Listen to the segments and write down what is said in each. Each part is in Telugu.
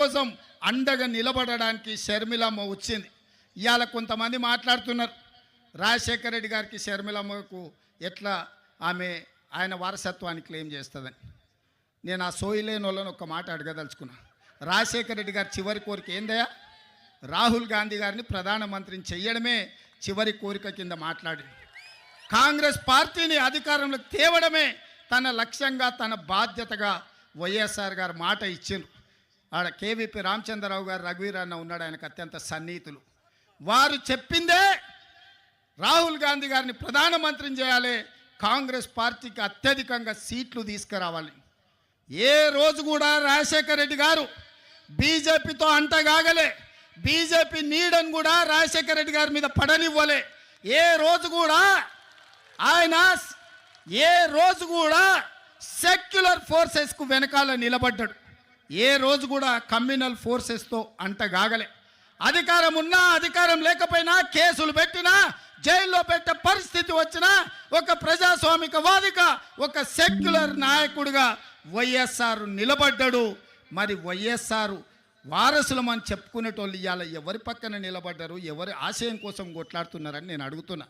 కోసం అండగా నిలబడడానికి షర్మిలమ్మ వచ్చింది. ఇవాళ కొంతమంది మాట్లాడుతున్నారు, రాజశేఖర రెడ్డి గారికి షర్మిలమ్మకు ఎట్లా ఆయన వారసత్వాన్ని క్లెయిమ్ చేస్తుందని. నేను ఆ సోయిలేని వాళ్ళని ఒక మాట అడగదలుచుకున్నా. రాజశేఖర రెడ్డి గారి చివరి కోరిక ఏందయ్యా? రాహుల్ గాంధీ గారిని ప్రధానమంత్రిని చెయ్యడమే చివరి కోరిక కింద మాట్లాడింది. కాంగ్రెస్ పార్టీని అధికారంలోకి తేవడమే తన లక్ష్యంగా, తన బాధ్యతగా వైఎస్ఆర్ గారు మాట ఇచ్చిండ్రు. ఆడ కేవీపీ రామచంద్రరావు గారు, రఘువీర్ అన్న ఉన్నాడు, ఆయనకు అత్యంత సన్నిహితులు. వారు చెప్పిందే రాహుల్ గాంధీ గారిని ప్రధానమంత్రిని చేయాలి, కాంగ్రెస్ పార్టీకి అత్యధికంగా సీట్లు తీసుకురావాలి. ఏ రోజు కూడా రాజశేఖర రెడ్డి గారు బీజేపీతో అంటగాగలే, బీజేపీ నీడని కూడా రాజశేఖర రెడ్డి గారి మీద పడనివ్వలే. ఏ రోజు కూడా సెక్యులర్ ఫోర్సెస్కు వెనకాల నిలబడ్డాడు. ఏ రోజు కూడా కమ్యూనల్ ఫోర్సెస్తో అంటగాగలే. అధికారం ఉన్నా, అధికారం లేకపోయినా, కేసులు పెట్టినా, జైల్లో పెట్టే పరిస్థితి వచ్చినా, ఒక ప్రజాస్వామికవాదిగా, ఒక సెక్యులర్ నాయకుడిగా వైఎస్ఆర్ నిలబడ్డాడు. మరి వైఎస్ఆర్ వారసులమని చెప్పుకునేటోళ్ళు ఇవాళ ఎవరి పక్కన నిలబడ్డారు, ఎవరి ఆశయం కోసం కొట్లాడుతున్నారని నేను అడుగుతున్నా.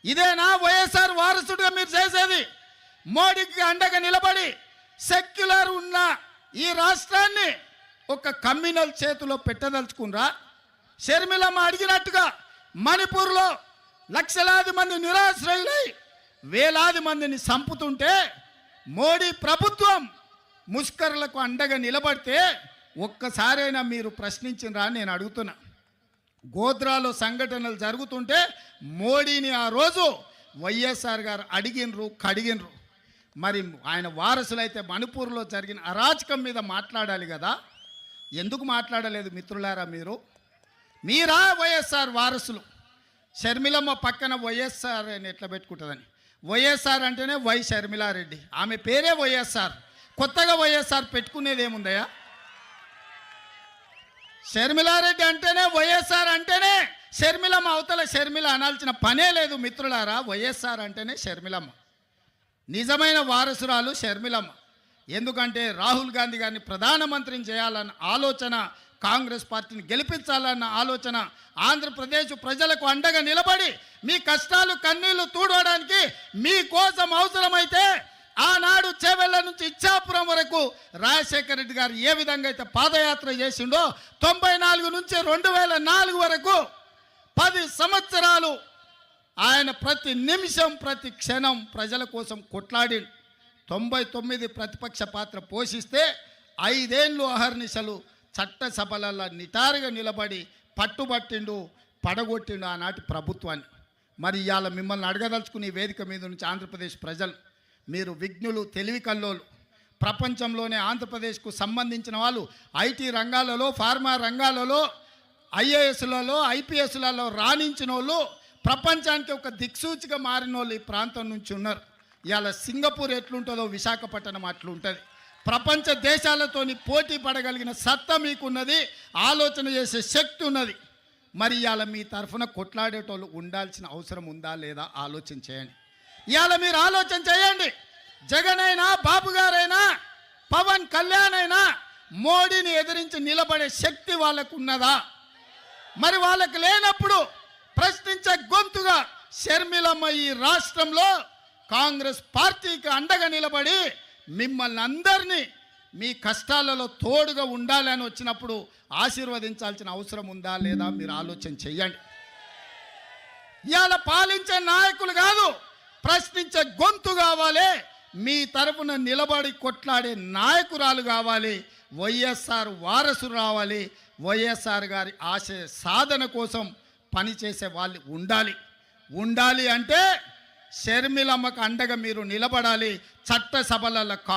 ఇదేనా వైఎస్ఆర్ వారసుడిగా మీరు చేసేది? మోడీకి అండగా నిలబడి సెక్యులర్ ఉన్న ఈ రాష్ట్రాన్ని ఒక కమ్యూనల్ చేతిలో పెట్టదలుచుకున్నారా? షర్మిలమ్మ అడిగినట్టుగా మణిపూర్లో లక్షలాది మంది నిరాశ్రయులై వేలాది మందిని చంపుతుంటే మోడీ ప్రభుత్వం ముష్కరులకు అండగా నిలబడితే ఒక్కసారైనా మీరు ప్రశ్నించినరా అని నేను అడుగుతున్నా. గోద్రాలో సంఘటనలు జరుగుతుంటే మోడీని ఆ రోజు వైఎస్ఆర్ గారు అడిగినరు, కడిగినరు. మరి ఆయన వారసులైతే మణిపూర్లో జరిగిన అరాచకం మీద మాట్లాడాలి కదా, ఎందుకు మాట్లాడలేదు మిత్రులారా? మీరా వైఎస్ఆర్ వారసులు? షర్మిలమ్మ పక్కన వైఎస్ఆర్ అని ఎట్లా పెట్టుకుంటుందని. వైఎస్ఆర్ అంటేనే వై షర్మిలారెడ్డి, ఆమె పేరే వైఎస్ఆర్. కొత్తగా వైఎస్ఆర్ పెట్టుకునేది ఏముందయ్యా? షర్మిలారెడ్డి అంటేనే, వైఎస్ఆర్ అంటేనే షర్మిలమ్మ, అవతల షర్మిల అనాల్సిన పనే లేదు మిత్రులారా. వైఎస్ఆర్ అంటేనే షర్మిలమ్మ. నిజమైన వారసురాలు షర్మిలమ్మ. ఎందుకంటే రాహుల్ గాంధీ గారిని ప్రధానమంత్రిని చేయాలన్న ఆలోచన, కాంగ్రెస్ పార్టీని గెలిపించాలన్న ఆలోచన, ఆంధ్రప్రదేశ్ ప్రజలకు అండగా నిలబడి మీ కష్టాలు కన్నీళ్లు తూడవడానికి మీకోసం అవసరమైతే ఆనాడు చేవెళ్ళ నుంచి ఇచ్చాపురం వరకు రాజశేఖర రెడ్డి గారు ఏ విధంగా అయితే పాదయాత్ర చేసిండో 94 నుంచి 2004 వరకు 10 సంవత్సరాలు ఆయన ప్రతి నిమిషం, ప్రతి క్షణం ప్రజల కోసం కొట్లాడి 99 ప్రతిపక్ష పాత్ర పోషిస్తే 5 ఏళ్ళు అహర్నిశలు చట్టసభలలో నిటారుగా నిలబడి పట్టుబట్టిండు, పడగొట్టిండు ఆనాటి ప్రభుత్వాన్ని. మరి ఇవాళ మిమ్మల్ని అడగదలుచుకుని వేదిక మీద నుంచి ఆంధ్రప్రదేశ్ ప్రజలు, మీరు విజ్ఞులు, తెలివి కల్లోలు, ప్రపంచంలోనే ఆంధ్రప్రదేశ్కు సంబంధించిన వాళ్ళు ఐటీ రంగాలలో, ఫార్మా రంగాలలో, ఐఏఎస్లలో, ఐపీఎస్లలో రాణించిన వాళ్ళు, ప్రపంచానికి ఒక దిక్సూచిగా మారిన వాళ్ళు ఈ ప్రాంతం నుంచి ఉన్నారు. ఇవాళ సింగపూర్ ఎట్లుంటుందో విశాఖపట్నం అట్లుంటుంది. ప్రపంచ దేశాలతోని పోటీ పడగలిగిన సత్తా మీకున్నది, ఆలోచన చేసే శక్తి ఉన్నది. మరి ఇవాళ మీ తరఫున కొట్లాడేటోళ్ళు ఉండాల్సిన అవసరం ఉందా లేదా ఆలోచన చేయండి. ఇవాళ మీరు ఆలోచన చేయండి. జగన్ అయినా, బాబు గారైనా, పవన్ కళ్యాణ్ అయినా మోడీని ఎదిరించి నిలబడే శక్తి వాళ్ళకు ఉన్నదా? మరి వాళ్ళకి లేనప్పుడు ప్రశ్నించే గొంతుగా షర్మిలమ్మ ఈ రాష్ట్రంలో కాంగ్రెస్ పార్టీకి అండగా నిలబడి మిమ్మల్ని అందరినీ మీ కష్టాలలో తోడుగా ఉండాలని వచ్చినప్పుడు ఆశీర్వదించాల్సిన అవసరం ఉందా లేదా మీరు ఆలోచన చెయ్యండి. ఇవాళ పాలించే నాయకులు కాదు, ప్రశ్నించే గొంతు కావాలి. మీ తరపున నిలబడి కొట్లాడే నాయకురాలు కావాలి. వైఎస్ఆర్ వారసులు రావాలి. వైఎస్ఆర్ గారి ఆశయ సాధన కోసం పనిచేసే వాళ్ళు ఉండాలి అంటే షర్మిలమ్మకు అండగా మీరు నిలబడాలి. చట్టసభలలో